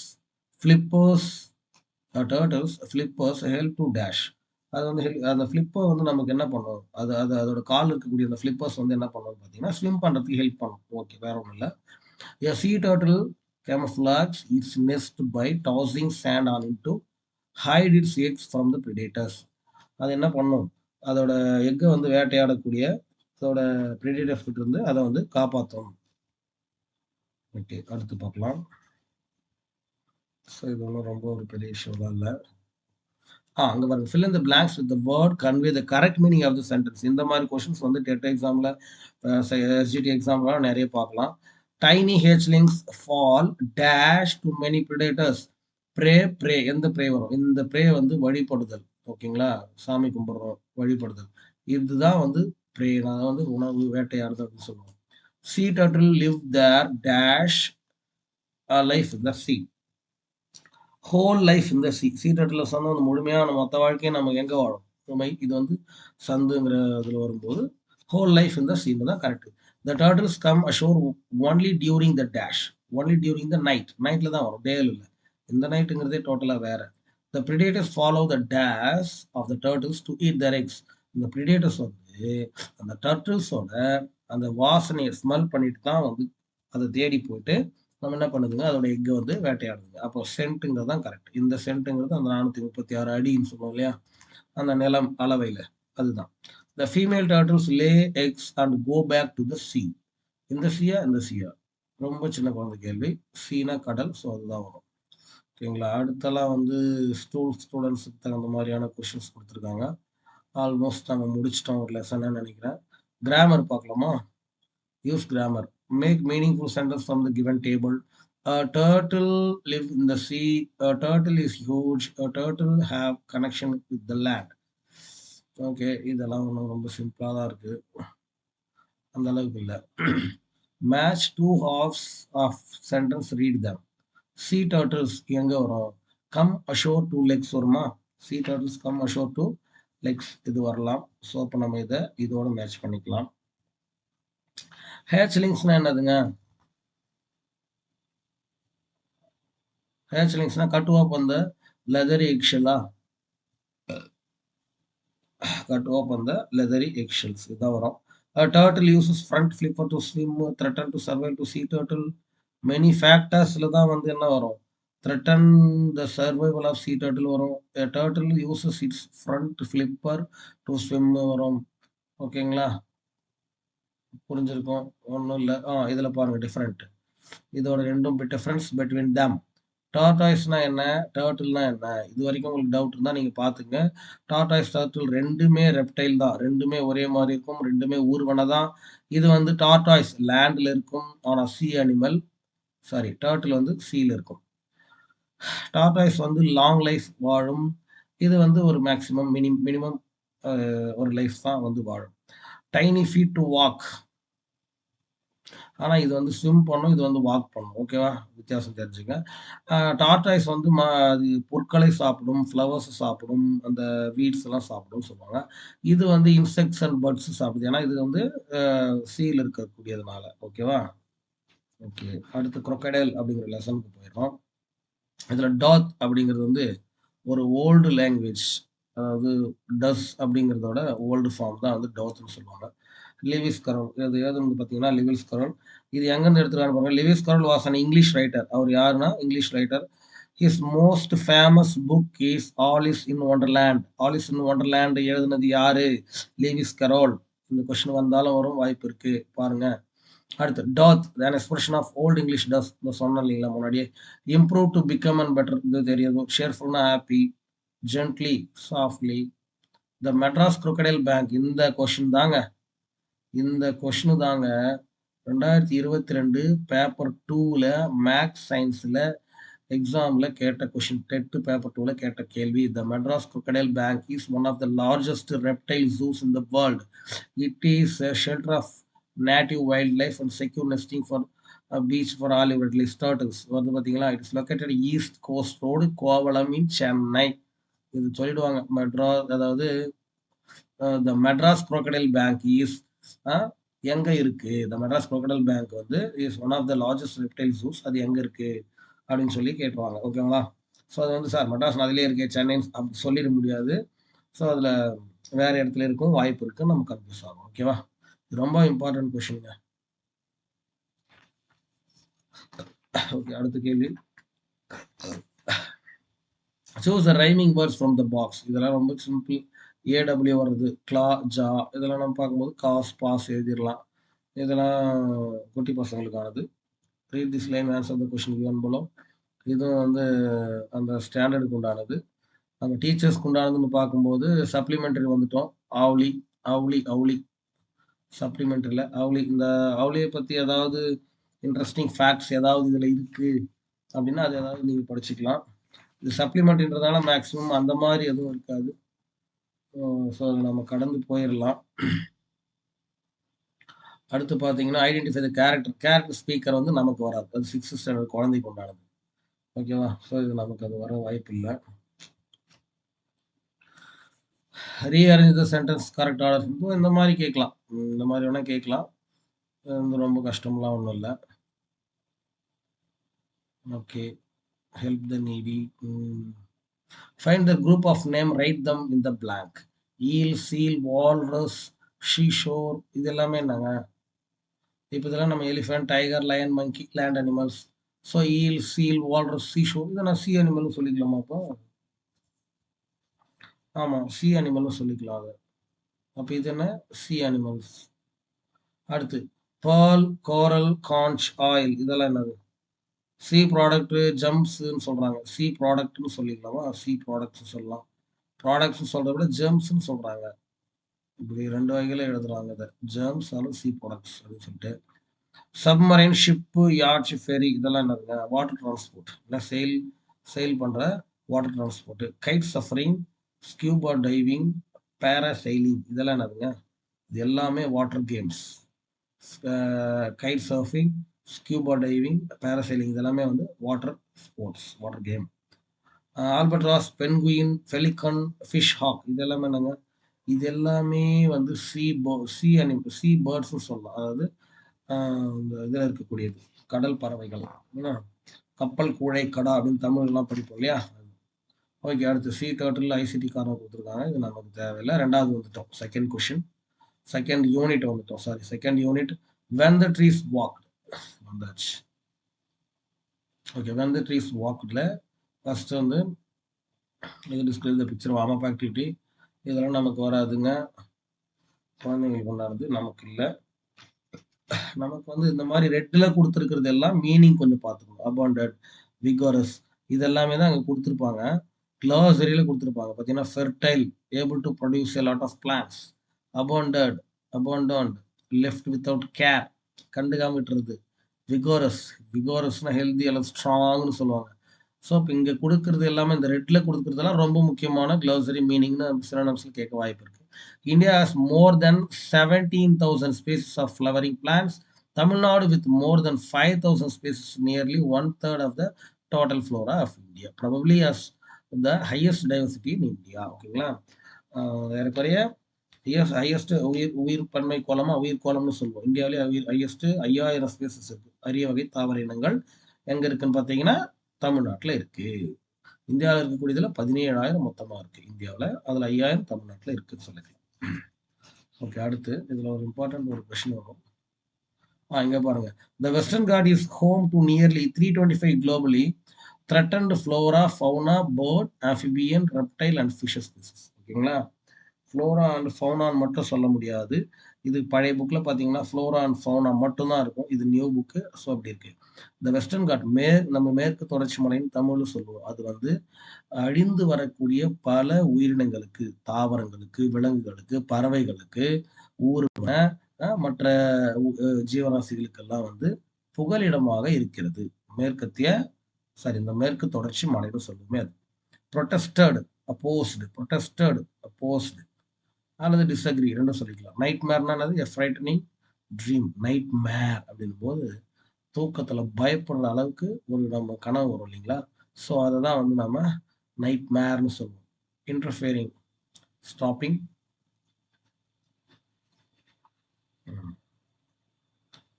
ஹெல்ப் டு டேஷ். அது வந்து அந்த ஃப்ளிப்பர் வந்து நமக்கு என்ன பண்ணும், அதோட கால் இருக்கக்கூடிய அந்த ஃப்ளிப்பர்ஸ் வந்து என்ன பண்ணும் பார்த்தீங்கன்னா ஸ்விம் பண்ணுறதுக்கு ஹெல்ப் பண்ணும். ஓகே, வேற ஒன்றும் இல்லை. A sea turtle camouflages its nest by tossing sand on it to hide its eggs from the predators. அது என்ன பண்ணும், அதோட எக்கை வந்து வேட்டையாடக்கூடிய அதோட predators கிட்ட இருந்து அதை வந்து காப்பாற்றும். ஓகே, அடுத்து பார்க்கலாம். ஸோ இது ஒன்றும் ரொம்ப ஒரு பெரிய விஷயம்லாம் இல்லை. அங்கே பாருங்க, fill in the blanks with the word convey the correct meaning of the sentence. இந்த மாதிரி கொஷின்ஸ் வந்து டெட் எக்ஸாமில், எஸ்ஜிடி எக்ஸாம்லாம் நிறைய பார்க்கலாம். Tiny hatchlings fall dash to many predators. Pray எந்த ப்ரே வரும், இந்த ப்ரே வந்து வழிபடுதல். ஓகேங்களா, சாமி கும்பிடுறோம், வழிபடுதல். இதுதான் வந்து ப்ரே, நான் வந்து உணவு வேட்டையாடுறது அப்படின்னு சொல்லுவோம். Sea turtle live there dash life the sea. Whole life இந்த சீ டர்ட்டில் சொன்ன வந்து முழுமையான மொத்த வாழ்க்கையை நமக்கு எங்கே வாழும், இது வந்து சந்துங்கிற இதில் வரும்போது ஹோல் லைஃப் இந்த சீன் தான் correct. The turtles come ashore only during the dash, only during the night. நைட்டில் தான் வரும், டேயில் இல்லை. இந்த நைட்டுங்கிறதே டோட்டலாக வேற. The predators follow the dash of the turtles to eat their eggs. இந்த ப்ரிடேட்டர்ஸ் வந்து அந்த டர்ட்டில்ஸோட அந்த வாசனையை ஸ்மெல் பண்ணிட்டு தான் வந்து அதை தேடி போயிட்டு நம்ம என்ன பண்ணுதுங்க, அதோட எக்கை வந்து வேட்டையாடுதுங்க. அப்போ சென்ட்டுங்கிறது தான் கரெக்ட். இந்த சென்ட்டுங்கிறது அந்த 436 அடின்னு சொல்லுவோம் இல்லையா, அந்த நிலம் அளவையில், அதுதான். The female turtles lay eggs and go back to the sea. இந்த சீயா ரொம்ப சின்ன குழந்தை கேள்வி. சீனா கடல், ஸோ அதுதான் வரும். ஓகேங்களா, அடுத்தெல்லாம் வந்து ஸ்டூடெண்ட்ஸுக்கு தகுந்த மாதிரியான கொஷின்ஸ் கொடுத்துருக்காங்க. ஆல்மோஸ்ட் நம்ம முடிச்சிட்டோம் ஒரு லெசன்னு நினைக்கிறேன். கிராமர் பார்க்கலாமா? Use grammar. Make meaningful sentence from the given table. A turtle live in the sea. A turtle is huge. A turtle have connection with the land. Okay, இதெல்லாம் ஒன்றும் ரொம்ப சிம்பிளாக தான் இருக்கு, அந்த அளவுக்கு இல்லை. Match two halves of sentence, read them. Sea turtles எங்கே வரும், கம் அஷோர் டூ லெக்ஸ் வருமா? Sea turtles come ashore to lay eggs, இது வரலாம். ஸோ அப்போ நம்ம இதை இதோட மேட்ச் பண்ணிக்கலாம். ஹேச்லிங்ஸ்னா என்னதுங்க? ஹேச்லிங்ஸ்னா கட் ஆஃப் அந்த லெதரி எக்ஷெல்லா, கட் ஆஃப் அந்த லெதரி எக்ஷெல்ஸ், இதான் வரும். Turtle uses front flipper to swim, threaten to survive to sea turtle. Many ஃபேக்டர்ஸில் தான் வந்து என்ன வரும், threaten the survival of sea turtle வரும். Turtle uses its front flipper to swim வரும். ஓகேங்களா, புரிஞ்சிருக்கும், ஒன்றும் இல்லை. இதில் பாருங்கள் டிஃப்ரெண்ட், இதோட ரெண்டும் டிஃப்ரென்ஸ் பிட்வீன் தம். டார்டாய்ஸ்னா என்ன, டர்ட்டில்னா என்ன, இது வரைக்கும் உங்களுக்கு டவுட் இருந்தால் நீங்கள் பார்த்துங்க. டார்டாய்ஸ் டர்ட்டில் ரெண்டுமே ரெப்டைல் தான், ரெண்டுமே ஒரே மாதிரி இருக்கும், ரெண்டுமே ஊர்வனை தான். இது வந்து டார்டாய்ஸ் லேண்டில் இருக்கும், ஆனால் சீ அனிமல், சாரி டர்ட்டில் வந்து சீல இருக்கும். டார்டாய்ஸ் வந்து லாங் லைஃப் வாழும், இது வந்து ஒரு மேக்ஸிமம் மினிமம் ஒரு லைஃப் தான் வந்து வாழும். டைனி ஃபீட் டு வாக், ஆனால் இது வந்து ஸ்விம் பண்ணும், இது வந்து வாக் பண்ணும். ஓகேவா, வித்தியாசம் தெரிஞ்சுங்க. டார்டாய்ஸ் வந்து அது புற்களை சாப்பிடும், ஃப்ளவர்ஸ் சாப்பிடும், அந்த வீட்ஸ் எல்லாம் சாப்பிடும் சொல்லுவாங்க. இது வந்து இன்செக்ட்ஸ் அண்ட் பர்ட்ஸ் சாப்பிடுது, ஏன்னா இது வந்து சீல் இருக்கக்கூடியதுனால. ஓகேவா, ஓகே. அடுத்து crocodile அப்படிங்கிற லெசனுக்கு போயிடும். இதில் டாத் அப்படிங்கிறது வந்து ஒரு ஓல்டு லாங்குவேஜ், அதாவது டஸ் அப்படிங்கிறதோட ஓல்டு ஃபார்ம் தான் வந்து டாத்னு சொல்லுவாங்க. லிவிஸ் கரோல், இது வந்து பார்த்தீங்கன்னா லிவிஸ் கரோல். இது எங்கேருந்து எடுத்துக்கான்னு பாருங்க. Lewis Carroll was an English writer. அவர் யாருன்னா English writer. His most famous book is Alice in Wonderland. Alice in Wonderland எழுதுனது யாரு, லிவிஸ் கரோல். இந்த கொஸ்டின் வந்தாலும் வரும், வாய்ப்பு இருக்கு, பாருங்க. அடுத்து doth, an expression of old English does, இந்த சொன்னேன் இல்லைங்களா முன்னாடியே. Improve to become and better, இது தெரியும். ஷேர்ஃபுல்னா ஹாப்பி, ஜென்ட்லி சாஃப்ட்லி. த மெட்ராஸ் crocodile பேங்க், இந்த கொஸ்டின் தாங்க, இந்த கொஷினு தாங்க 2022 பேப்பர் 2ல மேக்ஸ் சயின்ஸில் எக்ஸாமில் கேட்ட கொஷின். டெட் பேப்பர் 2ல கேட்ட கேள்வி. The Madras crocodile bank is one of the largest reptile zoos in the world. It is shelter of native wild life and secure nesting for beach for all ridleys turtles வந்து பார்த்தீங்களா. It's located East Coast Road, Kovalam in Chennai. இது சொல்லிடுவாங்க மெட்ராஸ், அதாவது the Madras crocodile bank is எங்க இருக்கு? The Madras crocodile bank வந்து is one of the largest reptile zoos. அது எங்க இருக்கு? அப்படின்னு சொல்லி கேட்டுருவாங்க. ஓகேங்களா? ஸோ அது வந்து சார் மெட்ராஸ் அதிலேயே இருக்கே சென்னைன்னு அப்படி சொல்லிட முடியாது. ஸோ அதில் வேற இடத்துல இருக்கும் வாய்ப்பு இருக்கு. நம்ம கன்ஃபியூஸ் ஆகும். ஓகேவா? இது ரொம்ப இம்பார்ட்டன்ட் கொஷின்ங்க. ஓகே, அடுத்த கேள்வி. Choose the rhyming words from the box. இதெல்லாம் ரொம்ப சிம்பிள். ஏடபிள்யூ வருது, கிளா, ஜா, இதெல்லாம் நம்ம பார்க்கும்போது காஸ், பாஸ் எழுதிடலாம். இதெல்லாம் குட்டி பசங்களுக்கானது. Read this line, answer the question given below. இதுவும் வந்து அந்த ஸ்டாண்டர்டுக்கு உண்டானது. நம்ம டீச்சர்ஸ்க்கு உண்டானதுன்னு பார்க்கும்போது சப்ளிமெண்டரி வந்துட்டோம். ஆவ்லி, அவுளி, அவுளி. சப்ளிமெண்டரியில் அவுளி. இந்த அவுளியை பற்றி ஏதாவது இன்ட்ரெஸ்டிங் ஃபேக்ட்ஸ் ஏதாவது இதில் இருக்குது அப்படின்னா அது ஏதாவது நீங்கள் படிச்சுக்கலாம். இது சப்ளிமெண்ட்ன்றதால மேக்ஸிமம் அந்த மாதிரி எதுவும் இருக்காது. ஸோ அதை நம்ம கடந்து போயிடலாம். அடுத்து பார்த்தீங்கன்னா ஐடென்டிஃபை த கேரக்டர் ஸ்பீக்கர் வந்து நமக்கு வராது. அது 6th ஸ்டாண்டர்ட் குழந்தைக்கு உண்டானது. ஓகேவா? ஸோ இது நமக்கு அது வர வாய்ப்பு இல்லை. Rearrange the sentence correct order இந்த மாதிரி கேட்கலாம். இந்த மாதிரி வேணால் கேட்கலாம். இது ரொம்ப கஷ்டம்லாம் ஒன்றும் இல்லை. Okay, help the needy. Find the group of name, write them in the blank. eel, seal, walrus, seashore. இது எல்லாமே என்னங்க? இப்போ இதெல்லாம் நம்ம elephant, tiger, lion, monkey, land animals. So eel, seal, walrus, seashore. இதை நான் சி அனிமல்னு சொல்லிக்கலாமா அப்போ? ஆமாம், சி அனிமல்னு சொல்லிக்கலாம் அதை. அப்போ இது என்ன? C animals. அடுத்து பால், கோரல், கான்ச், ஆயில். இதெல்லாம் என்னது? சி ப்ராடக்ட், ஜம்ப்ஸ்ன்னு சொல்கிறாங்க. சி ப்ராடக்ட்னு சொல்லிக்கலாமா? சி ப்ராடக்ட்ஸ் சொல்லலாம். ப்ராடக்ட்ஸ் சொல்கிறத விட ஜெர்ம்ஸ்ன்னு சொல்கிறாங்க. இப்படி 2 வகையில் எழுதுறாங்க இதை. ஜெர்ம்ஸ் ஆலும் சி ப்ராடக்ட்ஸ் அப்படின்னு சொல்லிட்டு. சப்மரைன், ஷிப்பு, யாட்ச், ஃபெரி. இதெல்லாம் என்னதுங்க? Water transport. இல்லை செயில் பண்ணுற வாட்டர் டிரான்ஸ்போர்ட். கைட் சஃபரிங், ஸ்கியூபா டைவிங், பேராசைலிங். இதெல்லாம் என்னதுங்க? இது எல்லாமே water games. Kite surfing, scuba diving, parasailing இதெல்லாமே வந்து water sports, water game. Albatross, penguin, pelican, fish hawk. இது எல்லாமே என்னங்க? இது எல்லாமே வந்து சி பேர்ட்ஸ்னு சொல்லலாம். அதாவது இந்த இதில் இருக்கக்கூடியது கடல் பறவைகள். கப்பல், கூழை, கடா அப்படின்னு தமிழ்லாம் படிப்போம் இல்லையா? ஓகே, அடுத்து சி டர்ட்டில் ஐசிடி காரணம் கொடுத்துருக்காங்க. இது நமக்கு தேவையில்லை. ரெண்டாவது வந்துட்டோம். செகண்ட் கொஷின், செகண்ட் யூனிட் வந்துட்டோம். Sorry, second unit. when the trees walked வந்தாச்சு. ஓகே, when the trees walkedல ஃபர்ஸ்ட் வந்து இது describe the picture, warm up activity. இதெல்லாம் நமக்கு வராதுங்க. குழந்தைங்களுக்கு கொண்டாடுறது நமக்கு இல்லை. நமக்கு வந்து இந்த மாதிரி ரெட்ல கொடுத்துருக்கிறது எல்லாம் மீனிங் கொஞ்சம் பார்த்துக்கணும். அபாண்டட், விகோரஸ் இதெல்லாமே தான் அங்கே கொடுத்துருப்பாங்க. கிளாசரியில் கொடுத்துருப்பாங்க. பார்த்தீங்கன்னா fertile, able to produce a lot of plants. Abandoned, left without care, கண்டுக்காம விட்டுறது. விகோரஸ்னா ஹெல்தி அல்லது ஸ்ட்ராங்னு சொல்லுவாங்க. ஸோ இப்போ இங்கே கொடுக்கறது எல்லாமே இந்த ரெட்டில் கொடுக்குறதெல்லாம் ரொம்ப முக்கியமான க்ளோசரி மீனிங்னு சினோனிம்ஸில் கேட்க வாய்ப்பு இருக்குது. India has more than 17,000 species of flowering plants. Tamil Nadu with more than 5,000 species, nearly 1/3 of the total flora of India. Probably has the highest diversity in India. ஓகேங்களா? ஏறக்குறைய ஹையஸ்ட் உயிர் பன்மை கோலமா உயிர் கோலம்னு சொல்லுவோம். இந்தியாவிலே ஹையஸ்ட் 5000 ஸ்பீசஸ் இருக்கு. அரிய வகை தாவர இனங்கள் எங்க இருக்குன்னு பார்த்தீங்கன்னா தமிழ்நாட்டில் இருக்கு. இந்தியாவில் இருக்கக்கூடியதுல 17,000 மொத்தமா இருக்கு இந்தியாவில். அதில் 5000 தமிழ்நாட்டில் இருக்குன்னு சொல்லிக்கலாம். ஓகே, அடுத்து இதில் ஒரு இம்பார்ட்டன்ட் ஒரு கொஸ்டின் வரும். இங்க பாருங்க. The Western Ghats is home to nearly 325 globally threatened flora, fauna, bird, amphibian, reptile and fish species. ஓகேங்களா? ஃப்ளோரா அண்ட் ஃபவுனான்னு மட்டும் சொல்ல முடியாது. இது பழைய புக்கில் பார்த்தீங்கன்னா ஃப்ளோரா அண்ட் ஃபவுனா மட்டும்தான் இருக்கும். இது நியூ புக்கு. ஸோ அப்படி இருக்கு. இந்த வெஸ்டர்ன் காட் நம்ம மேற்கு தொடர்ச்சி மலைன்னு தமிழ்ல சொல்லுவோம். அது வந்து அழிந்து வரக்கூடிய பல உயிரினங்களுக்கு, தாவரங்களுக்கு, விலங்குகளுக்கு, பறவைகளுக்கு, ஊர்வன மற்ற ஜீவராசிகளுக்கெல்லாம் வந்து புகலிடமாக இருக்கிறது. இந்த மேற்கு தொடர்ச்சி மலைன்னு சொல்லுமே அது. ப்ரொட்டஸ்டட், அப்போஸ்டு அல்லது டிஸ்அக்ரி ரெண்டும் சொல்லிக்கலாம். நைட் மேர்னா என்னது? எ ஃப்ரைட்டனிங் ட்ரீம். நைட் மேர் அப்படின்னும் போது தூக்கத்தில் பயப்படுற அளவுக்கு ஒரு நம்ம கனவு வரும் இல்லைங்களா? ஸோ அதை தான் வந்து நம்ம நைட் மேர்னு சொல்லுவோம். இன்டர்ஃபியரிங், ஸ்டாப்பிங்,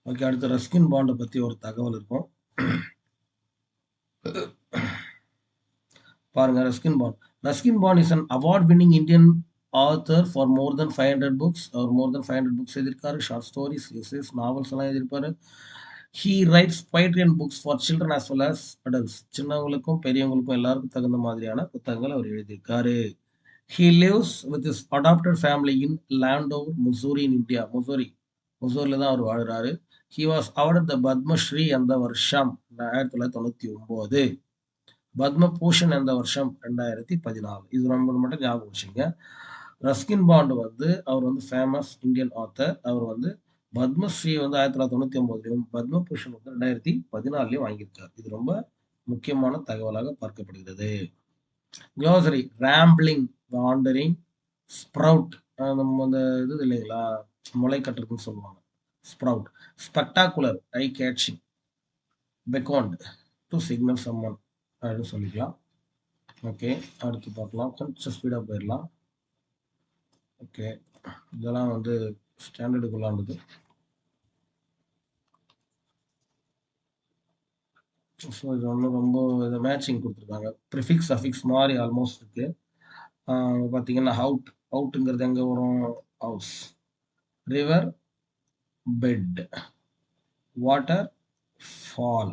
ஓகே, அடுத்து ரஸ்கின் பாண்டை பற்றி ஒரு தகவல் இருக்கும். பாருங்க, Ruskin Bond. Ruskin Bond is an award winning Indian author for more than 500 books. அவர் மோர் தென் 500 புக்ஸ் எழுதியிருக்காரு. ஷார்ட் ஸ்டோரிஸ், எஸ்ஏஸ், நாவல்ஸ் எல்லாம் எழுதியிருப்பாரு. He writes poetry and books for children as well as adults. சின்னவங்களுக்கும் பெரியவங்களுக்கும் எல்லாருக்கும் தகுந்த மாதிரியான புத்தகங்கள் அவர் எழுதியிருக்காரு. He lives with his adopted family in Landover, Missouri in India. முசோரியில் தான் அவர் வாழ்றாரு. He was awarded the Padmashri எந்த வருஷம்? 1999. பத்மபூஷன் எந்த வருஷம்? 2014. இது ரொம்ப மட்டும் ஞாபகம் வச்சுங்க. ரஸ்கின் பாண்ட் வந்து அவர் வந்து ஃபேமஸ் இந்தியன் ஆத்தர். அவர் வந்து பத்மஸ்ரீ வந்து 1999லையும் பத்மபூஷன் வந்து 2014லையும் வாங்கியிருக்கார். இது ரொம்ப முக்கியமான தகவலாக பார்க்கப்படுகிறது. க்ளோசரி: ராம்பிளிங், வாண்டரிங், ஸ்ப்ரவுட், நம்ம அந்த இது இல்லைங்களா, முளை கட்டுறதுன்னு சொல்லுவாங்க, sprout. Spectacular, eye catching. Beckon, to signal summon அப்படின்னு சொல்லிக்கலாம். ஓகே, அடுத்து பார்க்கலாம். கொஞ்சம் ஸ்பீடாக போயிடலாம். ஓகே, இதெல்லாம் வந்து ஸ்டாண்டர்டுக்குள்ளானது. ஸோ இது ஒன்றும் ரொம்ப இது மேட்சிங் கொடுத்துருக்காங்க. ப்ரிஃபிக்ஸ் அஃபிக்ஸ் மாதிரி ஆல்மோஸ்ட் இருக்கு. பார்த்தீங்கன்னா அவுட்டுங்கிறது எங்கே வரும்? House. River, bed. Water, fall.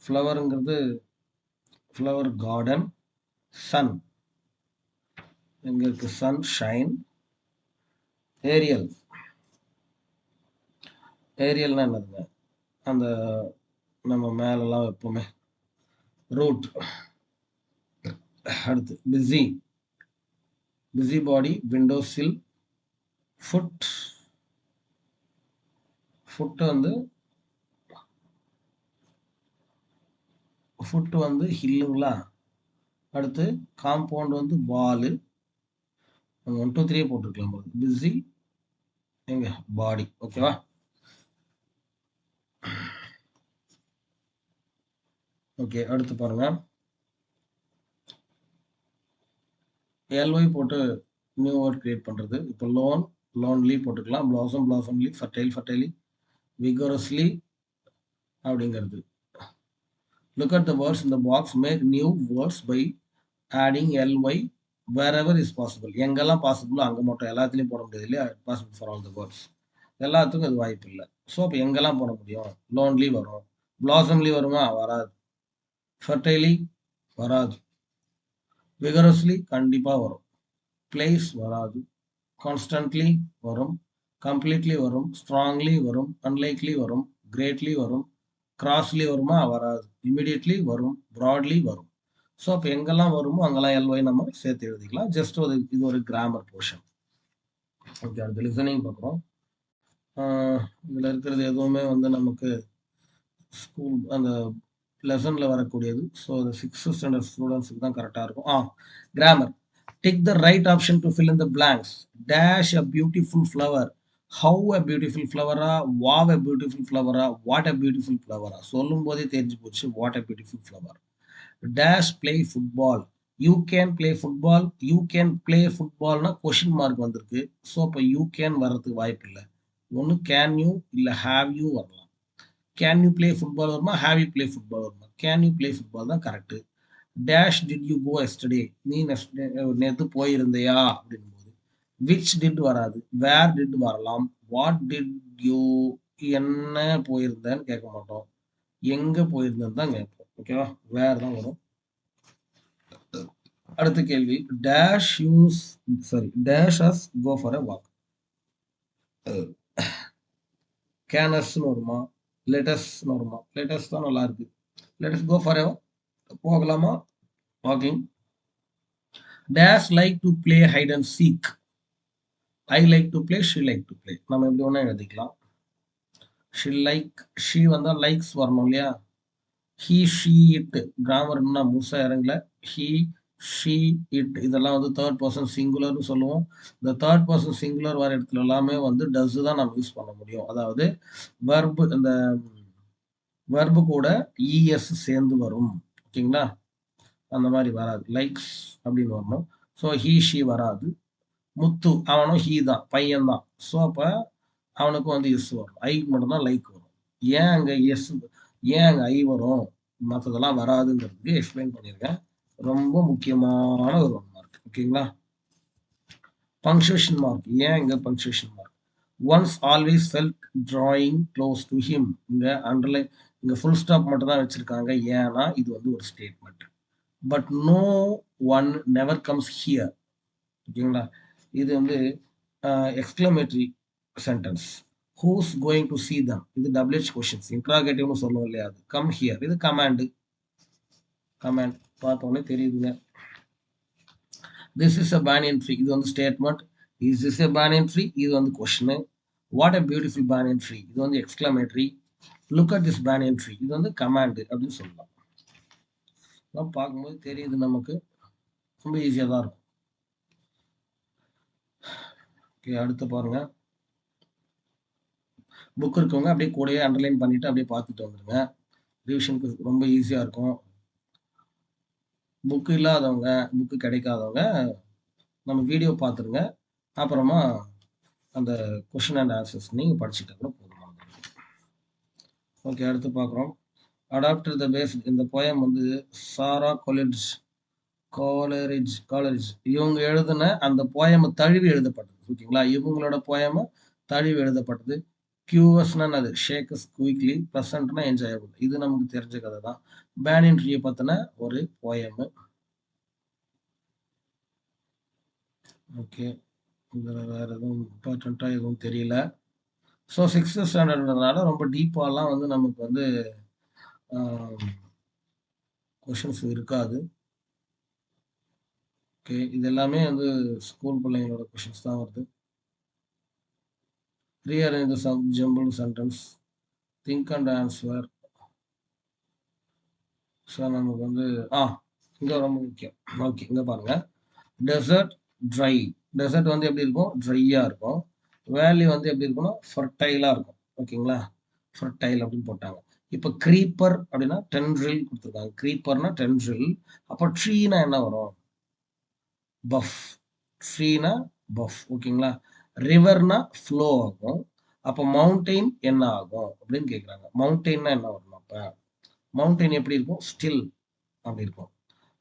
ஃப்ளவருங்கிறது ஃப்ளவர் கார்டன். சன் எங்க இருக்கு? Sun shine. ஏரியல்னா என்னதுங்க? அந்த நம்ம மேலெல்லாம் வைப்போமே, ரூட். அடுத்து busy body, window sill. Foot வந்து ஹில்லுங்களா. அடுத்து காம்பவுண்ட் வந்து வாலு. 1 2 3 போட்டுருக்கலாம். பிஸி எங்க பாடி. ஓகேவா? ஓகே, அடுத்து பாருங்க. எல்ஒய் போட்டு நியூ வேர்ட் கிரியேட் பண்றது. இப்போ லோன்லி போட்டுக்கலாம். பிளாசம்லி, ஃபர்டைலி, விகரஸ்லி அப்படிங்கிறது. Look at the words in the box. Make new words by adding ly wherever is possible. எங்கெல்லாம் பாசிபிளோ அங்கே மட்டும். எல்லாத்துலேயும் போட முடியாது இல்லையா? Possible for all the words. எல்லாத்துக்கும் அது வாய்ப்பு இல்லை. ஸோ அப்போ எங்கெல்லாம் போட முடியும்? லோன்லி வரும். பிளாசம்லி வருமா? வராது. ஃபர்டைலி வராது. விகரஸ்லி கண்டிப்பாக வரும். பிளேஸ் வராது. கான்ஸ்டன்ட்லி வரும். கம்ப்ளீட்லி வரும். ஸ்ட்ராங்லி வரும். அன்லைக்லி வரும். கிரேட்லி வரும். கிராஸ்லி வருமா? வராது. இமிடியட்லி வரும். ப்ராட்லி வரும். ஸோ அப்போ எங்கெல்லாம் வருமோ அங்கெல்லாம் எல்ஒய் நம்ம சேர்த்து எழுதிக்கலாம். ஜஸ்ட் இது ஒரு கிராமர் போர்ஷன். ஓகே, அடுத்து லிசனிங் பார்க்குறோம். இதில் இருக்கிறது எதுவுமே வந்து நமக்கு ஸ்கூல் அந்த லெசனில் வரக்கூடியது. ஸோ அது 6th ஸ்டாண்டர்ட் ஸ்டூடெண்ட்ஸுக்கு தான் கரெக்டாக இருக்கும். Grammar. Take the right option to fill in the blanks. Dash a beautiful flower. How a beautiful flower. Wow, a beautiful flower. What a beautiful flower. சொல்லும் போதே தெரிஞ்சு போச்சு. What a beautiful flower. Dash play football. You can play football. You can play footballனா question mark வந்திருக்கு. So அப்போ you can வர்றதுக்கு வாய்ப்பு இல்லை. ஒன்று கேன் யூ இல்லை ஹாவ் யூ வரலாம். கேன் யூ பிளே ஃபுட்பால் வருமா? ஹாவ் யூ பிளே ஃபுட்பால் வருமா? கேன் யூ பிளே ஃபுட்பால் தான் correct. Dash did you go yesterday. நீ நேற்று போயிருந்தையா அப்படின் போது விச் டிட் வராது. வேர் டிட் வரலாம். வாட் டிட் யூ, என்ன போயிருந்தேன்னு கேட்க மாட்டோம். எங்க போயிருந்தேன்னு தான் கேட்போம். ஓகேவா? வேர் தான் வரும். அடுத்த கேள்வி. Dash us go for a walk. கேனஸ்ன்னு வருமா? லெட்டஸ்ன்னு வருமா? லெட்டஸ் தான் நல்லா இருக்கு. Let's go for a walk. போகலாமா? Walking. Dash like to play hide and seek. I like to play, she like to play. நம்ம எப்படி ஒன்றா எழுதிக்கலாம். ஷி வந்தால் லைக்ஸ் வரணும் இல்லையா? He, she, it. கிராமர்னா முழுசா இறங்கல. ஹீ, ஷீ, இட் இதெல்லாம் வந்து தேர்ட் பர்சன் சிங்குலர்னு சொல்லுவோம். இந்த தேர்ட் பர்சன் சிங்குலர் வர இடத்துல எல்லாமே வந்து டஸ் தான் நம்ம யூஸ் பண்ண முடியும். அதாவது வெர்பு, இந்த வெர்பு கூட இஎஸ் சேர்ந்து வரும். ஓகேங்களா? அந்த மாதிரி வராது. லைக்ஸ் அப்படின்னு வரணும். ஸோ ஹீ, ஷீ வராது. முத்து அவனும் ஹீ தான், பையன் தான். ஸோ அப்ப அவனுக்கும் வந்து எஸ் வரும். ஐக்கு மட்டும் தான் லைக் வரும். ஏன் அங்க எஸ் ஏன் அங்க ஐ வரும்? மத்ததெல்லாம் வராதுங்கிறதுக்கு எக்ஸ்பிளைன் பண்ணியிருக்கேன். ரொம்ப முக்கியமான ஒரு 1 மார்க். ஓகேங்களா? Punctuation mark. ஏன் இங்க punctuation mark? Once always felt drawing close to him. இங்க அண்டர்லைன் இங்க ஃபுல் ஸ்டாப் மட்டும் தான் வச்சிருக்காங்க. ஏன்னா இது வந்து ஒரு statement. But no one never comes here. ஓகேங்களா? இது வந்து exclamatory sentence. Who's going to see them? இது WH கொஷின்ஸ். இன்ட்ராகேட்டிவ்னு சொல்லுவோம் இல்லையா? அது கம் ஹியர். இது கமாண்டு. கமாண்ட் பார்த்த உடனே தெரியுதுங்க. This is a banyan tree. இது வந்து statement. Is this a banyan tree? இது வந்து question. What a beautiful banyan tree? இது வந்து exclamatory. Look at this banyan tree. இது வந்து கமாண்டு அப்படின்னு சொல்லலாம். பார்க்கும்போது தெரியுது நமக்கு. ரொம்ப ஈஸியாக தான் இருக்கும். ஓகே, அடுத்து பாருங்க. புக் இருக்கவங்க அப்படியே கூடயே அண்டர்லைன் பண்ணிட்டு அப்படியே பார்த்துட்டு வந்துருங்க. ரிவிஷனுக்கு ரொம்ப ஈஸியாக இருக்கும். புக்கு இல்லாதவங்க, புக்கு கிடைக்காதவங்க நம்ம வீடியோ பார்த்துருங்க. அப்புறமா அந்த கொஷின் அண்ட் ஆன்சர்ஸ் நீங்கள் படிச்சுட்டா கூட போதுமானது. ஓகே, அடுத்து பார்க்குறோம். Adapter the base. இந்த போயம் வந்து சாரா காலரிஜ் இவங்க எழுதின அந்த போயமை தழுவி எழுதப்பட்டது. ஓகேங்களா? இவங்களோட போயமை தழுவி எழுதப்பட்டது. கியூஎஸ்னா அது ஷேக்கஸ் குயிக்லி, ப்ளசன்ட்னா என்ஜாயபிள். இது நமக்கு தெரிஞ்ச கதை தான். பேனியன் ட்ரீயை பற்றின ஒரு போயமு. ஓகே, இதில் வேறு எதுவும் இம்பார்ட்டண்ட்டாக எதுவும் தெரியல. ஸோ 6th ஸ்டாண்டர்ட்ன்றதுனால ரொம்ப டீப்பாலாம் வந்து நமக்கு வந்து கொஷின்ஸ் இருக்காது. ஓகே, இது எல்லாமே வந்து ஸ்கூல் பிள்ளைங்களோட கொஷின்ஸ் தான் வருது. Rearrange the jumble sentence, think and answer. So நமக்கு வந்து இங்கே ரொம்ப முக்கியம். ஓகே, இங்கே பாருங்கள். Dessert try. டெசர்ட் வந்து எப்படி இருக்கும்? ட்ரையாக இருக்கும். வேலி வந்து எப்படி இருக்கும்னா ஃபர்டைலாக இருக்கும். ஓகேங்களா? ஃபர்டைல் அப்படின்னு போட்டாங்க. இப்போ க்ரீப்பர் அப்படின்னா டென்ட்ரில் கொடுத்துருக்காங்க. க்ரீப்பர்னா டென்ட்ரில். அப்போ ட்ரீனா என்ன வரும்? பஃப். ட்ரீனா பஃப். ஓகேங்களா? ரிவர்னா ஃப்ளோ ஆகும். அப்போ மவுண்டெயின் என்ன ஆகும் அப்படின்னு கேட்குறாங்க. மவுண்டெயின்னா என்ன வரும்? அப்போ மவுண்டெயின் எப்படி இருக்கும்? ஸ்டில் அப்படி இருக்கும்.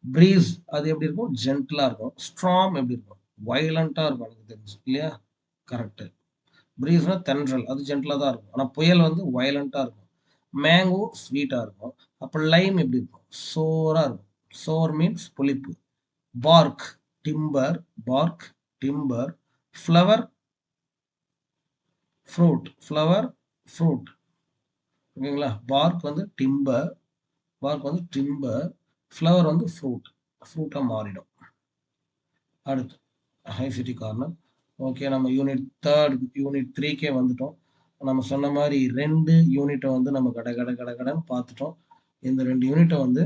பிரீஸ் அது எப்படி இருக்கும்? ஜென்டிலா இருக்கும். ஸ்ட்ராம் எப்படி இருக்கும்? வயலண்டா இருக்கும். எனக்கு தெரிஞ்சு இல்லையா? கரெக்ட். பிரீஸ்னா தென்றல், அது ஜென்டிலா தான் இருக்கும். ஆனா புயல் வந்து வயலண்டா இருக்கும். மேங்கோ ஸ்வீட்டா இருக்கும். அப்ப லைம் எப்படி இருக்கும்? சோரா இருக்கும். சோர் மீன்ஸ் புளிப்பு. Park timber. Park timber. Flower fruit. Flower fruit. ஓகேங்களா? பார்க் வந்து டிம்பர். பார்க் வந்து டிம்பர். ஃப்ளவர் வந்து ஃப்ரூட். ஃப்ரூட்டா மாறிடும். அடுத்து ஹை சிட்டி கார்னர். ஓகே, நம்ம யூனிட் 3க்கே வந்துட்டோம். நம்ம சொன்ன மாதிரி 2 யூனிட்டை வந்து நம்ம கடன்னு பார்த்துட்டோம். இந்த 2 யூனிட்டை வந்து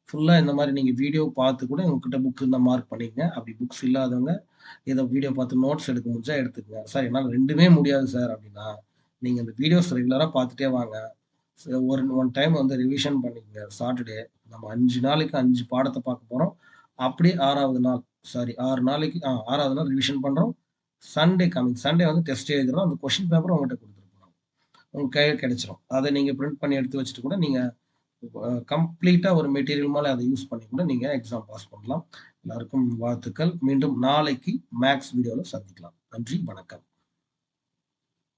ஃபுல்லாக இந்த மாதிரி நீங்கள் வீடியோ பார்த்து கூட உங்ககிட்ட புக் இருந்தால் மார்க் பண்ணிக்கங்க. அப்படி புக்ஸ் இல்லாதவங்க இதை வீடியோ பார்த்து நோட்ஸ் எடுக்க முடிஞ்சா எடுத்துக்கங்க. சார் என்னால் 2மே முடியாது சார் அப்படின்னா நீங்கள் இந்த வீடியோஸ் ரெகுலராக பார்த்துட்டே வாங்க. ஒன் டைம் வந்து ரிவிஷன் பண்ணிக்கங்க. சாட்டர்டே நம்ம 5 நாளைக்கு 5 பாடத்தை பார்க்க போகிறோம். அப்படியே 6வது நாள் 6 நாளைக்கு 6வது நாள் ரிவிஷன் பண்ணுறோம். கமிங் சண்டே வந்து டெஸ்ட் எழுதுறோம். அந்த கொஸ்டின் பேப்பர் உங்கள்கிட்ட கொடுத்துருக்கோம். உங்கள் கையில் கிடைச்சிரும். அதை நீங்கள் பிரிண்ட் பண்ணி எடுத்து வச்சுட்டு கூட நீங்கள் கம்ப்ளீட்டாக ஒரு மெட்டீரியல் மேலே அதை யூஸ் பண்ணி கூட நீங்கள் எக்ஸாம் பாஸ் பண்ணலாம். எல்லாருக்கும் வாழ்த்துக்கள். மீண்டும் நாளைக்கு மேக்ஸ் வீடியோவில் சந்திக்கலாம். நன்றி, வணக்கம்.